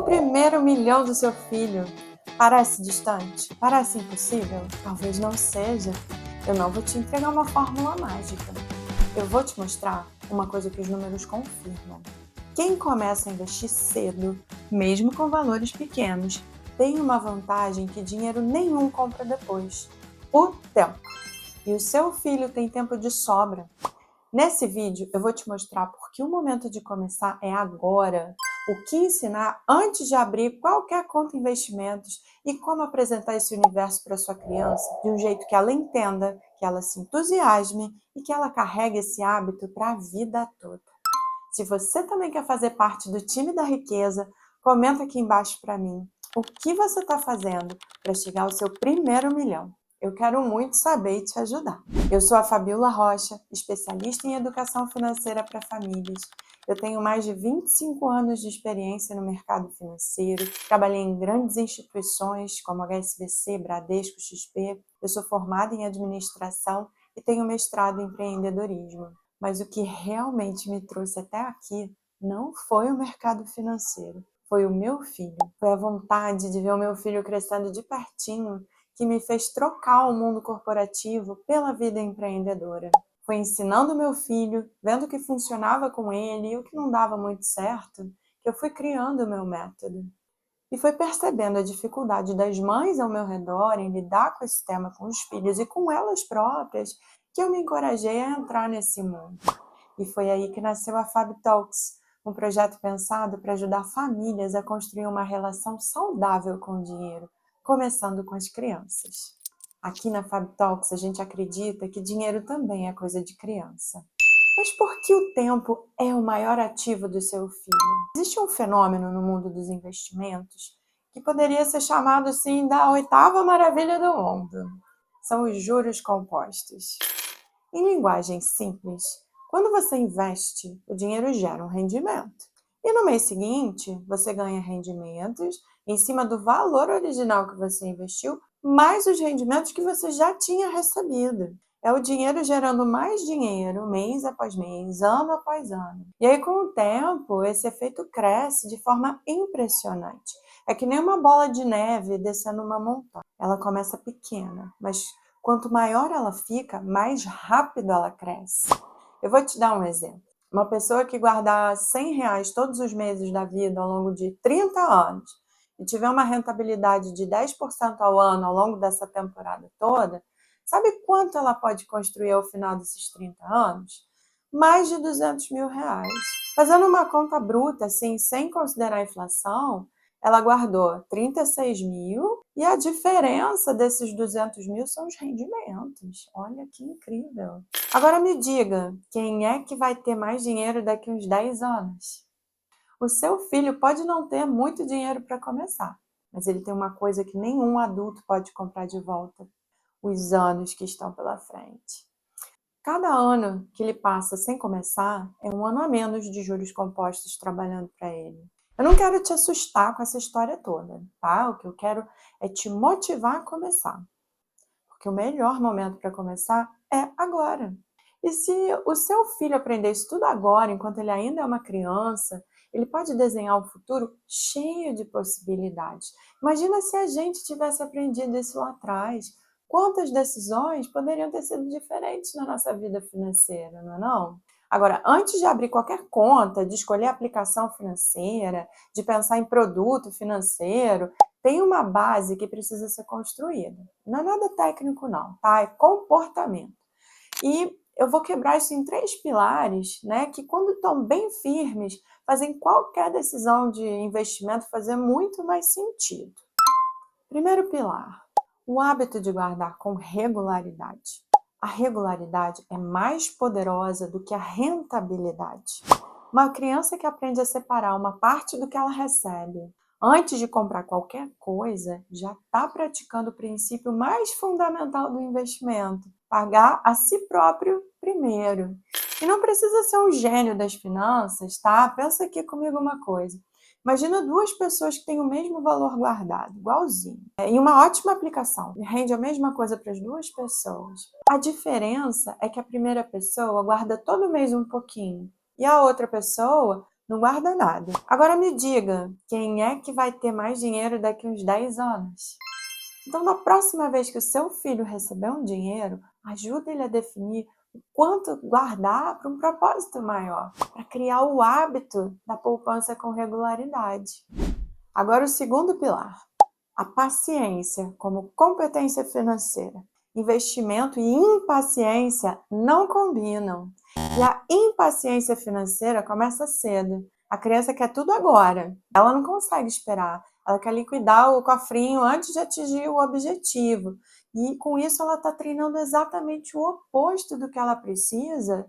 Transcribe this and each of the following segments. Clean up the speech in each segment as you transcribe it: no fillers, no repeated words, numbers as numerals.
o primeiro milhão do seu filho. Parece distante? Parece impossível? Talvez não seja. Eu não vou te entregar uma fórmula mágica. Eu vou te mostrar uma coisa que os números confirmam. Quem começa a investir cedo, mesmo com valores pequenos, tem uma vantagem que dinheiro nenhum compra depois: o tempo. E o seu filho tem tempo de sobra. Nesse vídeo eu vou te mostrar por que o momento de começar é agora, o que ensinar antes de abrir qualquer conta em investimentos e como apresentar esse universo para sua criança de um jeito que ela entenda, que ela se entusiasme e que ela carregue esse hábito para a vida toda. Se você também quer fazer parte do time da riqueza, comenta aqui embaixo para mim o que você está fazendo para chegar ao seu primeiro milhão. Eu quero muito saber e te ajudar. Eu sou a Fabiola Rocha, especialista em educação financeira para famílias. Eu tenho mais de 25 anos de experiência no mercado financeiro, trabalhei em grandes instituições como HSBC, Bradesco, XP. Eu sou formada em administração e tenho mestrado em empreendedorismo. Mas o que realmente me trouxe até aqui não foi o mercado financeiro, foi o meu filho. Foi a vontade de ver o meu filho crescendo de pertinho que me fez trocar o mundo corporativo pela vida empreendedora. Foi ensinando meu filho, vendo o que funcionava com ele e o que não dava muito certo, que eu fui criando o meu método. E foi percebendo a dificuldade das mães ao meu redor em lidar com esse tema com os filhos e com elas próprias, que eu me encorajei a entrar nesse mundo. E foi aí que nasceu a Fab Talks, um projeto pensado para ajudar famílias a construir uma relação saudável com o dinheiro, começando com as crianças. Aqui na Fab Talks a gente acredita que dinheiro também é coisa de criança. Mas por que o tempo é o maior ativo do seu filho? Existe um fenômeno no mundo dos investimentos que poderia ser chamado assim da oitava maravilha do mundo. São os juros compostos. Em linguagem simples, quando você investe, o dinheiro gera um rendimento. E no mês seguinte, você ganha rendimentos em cima do valor original que você investiu, mais os rendimentos que você já tinha recebido. É o dinheiro gerando mais dinheiro mês após mês, ano após ano. E aí, com o tempo, esse efeito cresce de forma impressionante. É que nem uma bola de neve descendo uma montanha. Ela começa pequena, mas quanto maior ela fica, mais rápido ela cresce. Eu vou te dar um exemplo. Uma pessoa que guardar R$100 todos os meses da vida ao longo de 30 anos e tiver uma rentabilidade de 10% ao ano ao longo dessa temporada toda, sabe quanto ela pode construir ao final desses 30 anos? Mais de R$200 mil. Fazendo uma conta bruta, assim, sem considerar a inflação, ela guardou 36 mil e a diferença desses 200 mil são os rendimentos. Olha que incrível. Agora me diga, quem é que vai ter mais dinheiro daqui a uns 10 anos? O seu filho pode não ter muito dinheiro para começar, mas ele tem uma coisa que nenhum adulto pode comprar de volta: os anos que estão pela frente. Cada ano que ele passa sem começar é um ano a menos de juros compostos trabalhando para ele. Eu não quero te assustar com essa história toda, tá? O que eu quero é te motivar a começar. Porque o melhor momento para começar é agora. E se o seu filho aprender isso tudo agora, enquanto ele ainda é uma criança, ele pode desenhar um futuro cheio de possibilidades. Imagina se a gente tivesse aprendido isso lá atrás. Quantas decisões poderiam ter sido diferentes na nossa vida financeira, não é não? Agora, antes de abrir qualquer conta, de escolher aplicação financeira, de pensar em produto financeiro, tem uma base que precisa ser construída. Não é nada técnico não, tá? É comportamento. E eu vou quebrar isso em 3 pilares, né, que quando estão bem firmes, fazem qualquer decisão de investimento fazer muito mais sentido. Primeiro pilar, o hábito de guardar com regularidade. A regularidade é mais poderosa do que a rentabilidade. Uma criança que aprende a separar uma parte do que ela recebe antes de comprar qualquer coisa, já está praticando o princípio mais fundamental do investimento: pagar a si próprio primeiro. E não precisa ser um gênio das finanças, tá? Pensa aqui comigo uma coisa. Imagina 2 pessoas que têm o mesmo valor guardado, igualzinho, em uma ótima aplicação. Rende a mesma coisa para as 2 pessoas. A diferença é que a primeira pessoa guarda todo mês um pouquinho e a outra pessoa não guarda nada. Agora me diga, quem é que vai ter mais dinheiro daqui uns 10 anos? Então, na próxima vez que o seu filho receber um dinheiro, ajuda ele a definir o quanto guardar para um propósito maior, para criar o hábito da poupança com regularidade. Agora, o segundo pilar, a paciência como competência financeira. Investimento e impaciência não combinam. E a impaciência financeira começa cedo. A criança quer tudo agora. Ela não consegue esperar. Ela quer liquidar o cofrinho antes de atingir o objetivo. E com isso ela está treinando exatamente o oposto do que ela precisa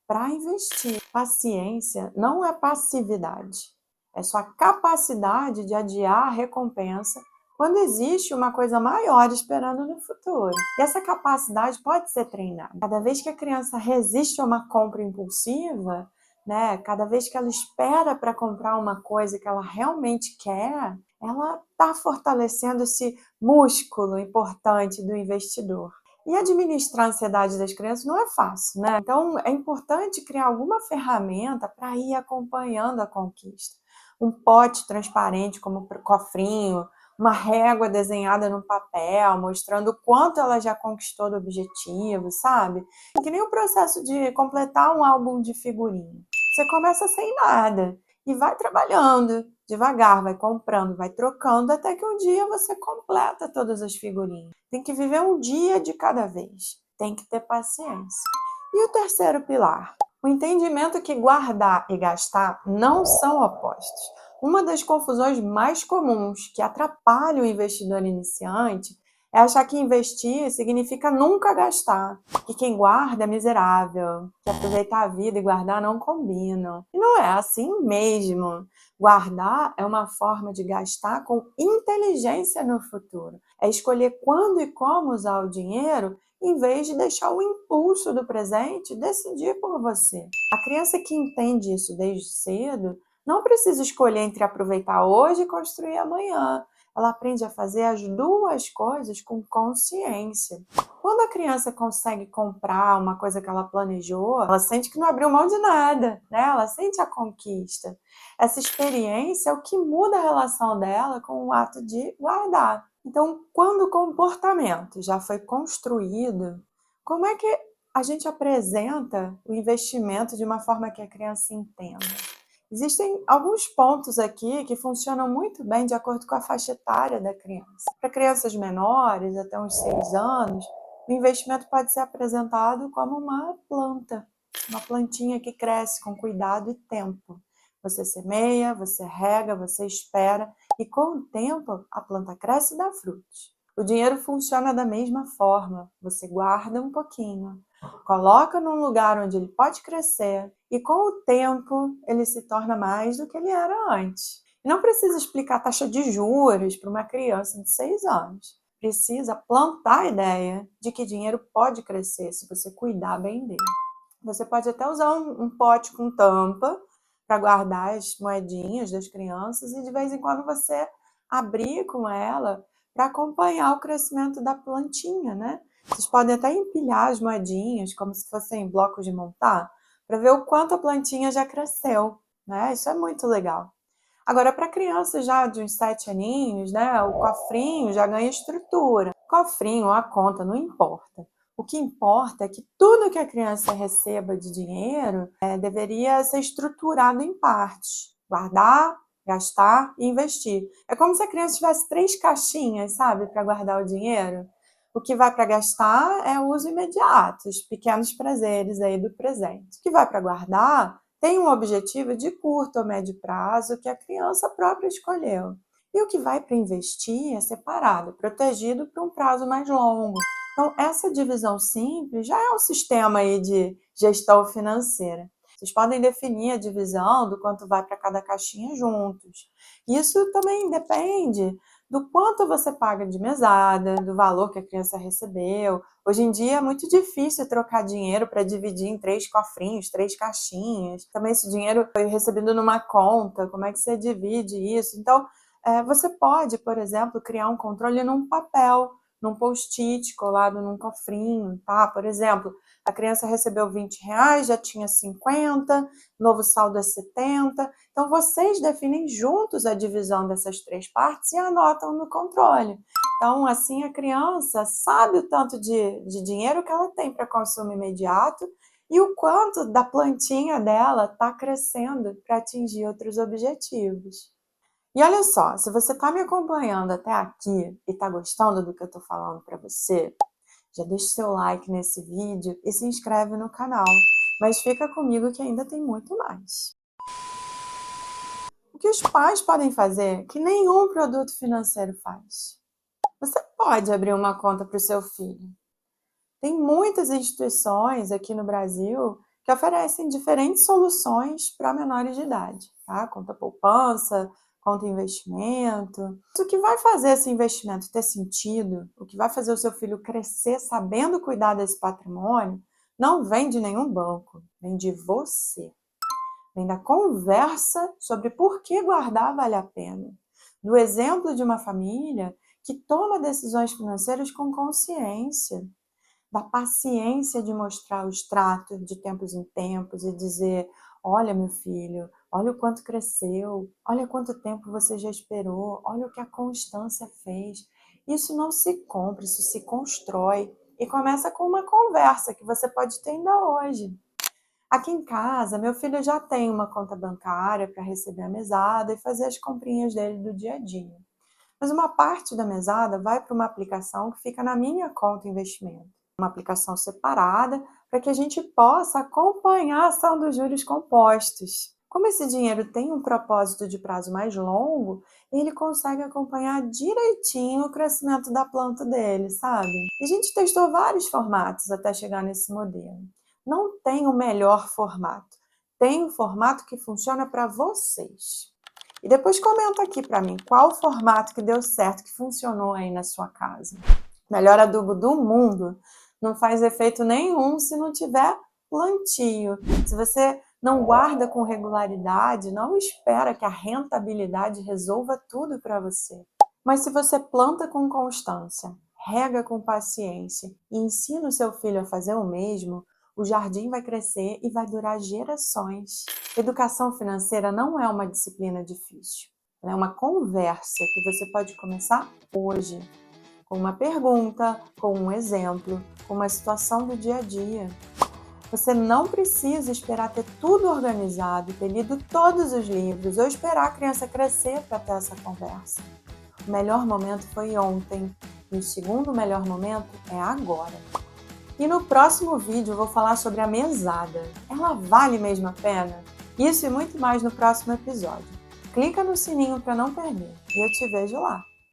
para investir. Paciência não é passividade. É sua capacidade de adiar a recompensa quando existe uma coisa maior esperando no futuro. E essa capacidade pode ser treinada. Cada vez que a criança resiste a uma compra impulsiva, né, cada vez que ela espera para comprar uma coisa que ela realmente quer, ela está fortalecendo esse músculo importante do investidor. E administrar a ansiedade das crianças não é fácil, né? Então é importante criar alguma ferramenta para ir acompanhando a conquista. Um pote transparente como cofrinho, uma régua desenhada no papel, mostrando o quanto ela já conquistou do objetivo, sabe? Que nem o processo de completar um álbum de figurinha. Você começa sem nada e vai trabalhando devagar, vai comprando, vai trocando, até que um dia você completa todas as figurinhas. Tem que viver um dia de cada vez. Tem que ter paciência. E o terceiro pilar? O entendimento que guardar e gastar não são opostos. Uma das confusões mais comuns que atrapalha o investidor iniciante é achar que investir significa nunca gastar, que quem guarda é miserável, que aproveitar a vida e guardar não combinam. E não é assim mesmo. Guardar é uma forma de gastar com inteligência no futuro. É escolher quando e como usar o dinheiro em vez de deixar o impulso do presente decidir por você. A criança que entende isso desde cedo não precisa escolher entre aproveitar hoje e construir amanhã. Ela aprende a fazer as duas coisas com consciência. Quando a criança consegue comprar uma coisa que ela planejou, ela sente que não abriu mão de nada, né? Ela sente a conquista. Essa experiência é o que muda a relação dela com o ato de guardar. Então, quando o comportamento já foi construído, como é que a gente apresenta o investimento de uma forma que a criança entenda? Existem alguns pontos aqui que funcionam muito bem de acordo com a faixa etária da criança. Para crianças menores, até uns 6 anos, o investimento pode ser apresentado como uma planta, uma plantinha que cresce com cuidado e tempo. Você semeia, você rega, você espera e com o tempo a planta cresce e dá frutos. O dinheiro funciona da mesma forma. Você guarda um pouquinho, coloca num lugar onde ele pode crescer e com o tempo ele se torna mais do que ele era antes. E não precisa explicar taxa de juros para uma criança de 6 anos. Precisa plantar a ideia de que dinheiro pode crescer se você cuidar bem dele. Você pode até usar um pote com tampa para guardar as moedinhas das crianças e de vez em quando você abrir com ela para acompanhar o crescimento da plantinha, né? Vocês podem até empilhar as moedinhas como se fossem blocos de montar para ver o quanto a plantinha já cresceu, né? Isso é muito legal. Agora, para criança já de uns 7 aninhos, né, o cofrinho já ganha estrutura. Cofrinho ou a conta, não importa. O que importa é que tudo que a criança receba de dinheiro deveria ser estruturado em partes. Guardar, gastar e investir. É como se a criança tivesse 3 caixinhas, sabe, para guardar o dinheiro. O que vai para gastar é o uso imediato, os pequenos prazeres aí do presente. O que vai para guardar tem um objetivo de curto ou médio prazo que a criança própria escolheu. E o que vai para investir é separado, protegido para um prazo mais longo. Então, essa divisão simples já é um sistema aí de gestão financeira. Vocês podem definir a divisão do quanto vai para cada caixinha juntos. Isso também depende do quanto você paga de mesada, do valor que a criança recebeu. Hoje em dia é muito difícil trocar dinheiro para dividir em 3 cofrinhos, 3 caixinhas. Também se o dinheiro foi recebido numa conta, como é que você divide isso? Então, você pode, por exemplo, criar um controle num papel, num post-it colado num cofrinho, tá? Por exemplo, A criança recebeu R$ 20, já tinha 50, novo saldo é 70. Então, vocês definem juntos a divisão dessas 3 partes e anotam no controle. Então, assim, a criança sabe o tanto de dinheiro que ela tem para consumo imediato e o quanto da plantinha dela está crescendo para atingir outros objetivos. E olha só, se você está me acompanhando até aqui e está gostando do que eu estou falando para você, já deixa o seu like nesse vídeo e se inscreve no canal. Mas fica comigo que ainda tem muito mais. O que os pais podem fazer que nenhum produto financeiro faz? Você pode abrir uma conta para o seu filho. Tem muitas instituições aqui no Brasil que oferecem diferentes soluções para menores de idade, tá? Conta poupança, conta investimento. O que vai fazer esse investimento ter sentido, o que vai fazer o seu filho crescer sabendo cuidar desse patrimônio, não vem de nenhum banco, vem de você. Vem da conversa sobre por que guardar vale a pena. Do exemplo de uma família que toma decisões financeiras com consciência. Da paciência de mostrar o extrato de tempos em tempos e dizer: olha, meu filho, olha o quanto cresceu, olha quanto tempo você já esperou, olha o que a constância fez. Isso não se compra, isso se constrói. E começa com uma conversa que você pode ter ainda hoje. Aqui em casa, meu filho já tem uma conta bancária para receber a mesada e fazer as comprinhas dele do dia a dia. Mas uma parte da mesada vai para uma aplicação que fica na minha conta investimento. Uma aplicação separada para que a gente possa acompanhar a ação dos juros compostos. Como esse dinheiro tem um propósito de prazo mais longo, ele consegue acompanhar direitinho o crescimento da planta dele, sabe? E a gente testou vários formatos até chegar nesse modelo. Não tem o melhor formato, tem um formato que funciona para vocês. E depois comenta aqui para mim qual o formato que deu certo, que funcionou aí na sua casa. Melhor adubo do mundo não faz efeito nenhum se não tiver plantio. Se você não guarda com regularidade, não espera que a rentabilidade resolva tudo para você. Mas se você planta com constância, rega com paciência e ensina o seu filho a fazer o mesmo, o jardim vai crescer e vai durar gerações. Educação financeira não é uma disciplina difícil. Ela é uma conversa que você pode começar hoje, com uma pergunta, com um exemplo, com uma situação do dia a dia. Você não precisa esperar ter tudo organizado, ter lido todos os livros ou esperar a criança crescer para ter essa conversa. O melhor momento foi ontem e o segundo melhor momento é agora. E no próximo vídeo eu vou falar sobre a mesada. Ela vale mesmo a pena? Isso e muito mais no próximo episódio. Clica no sininho para não perder e eu te vejo lá.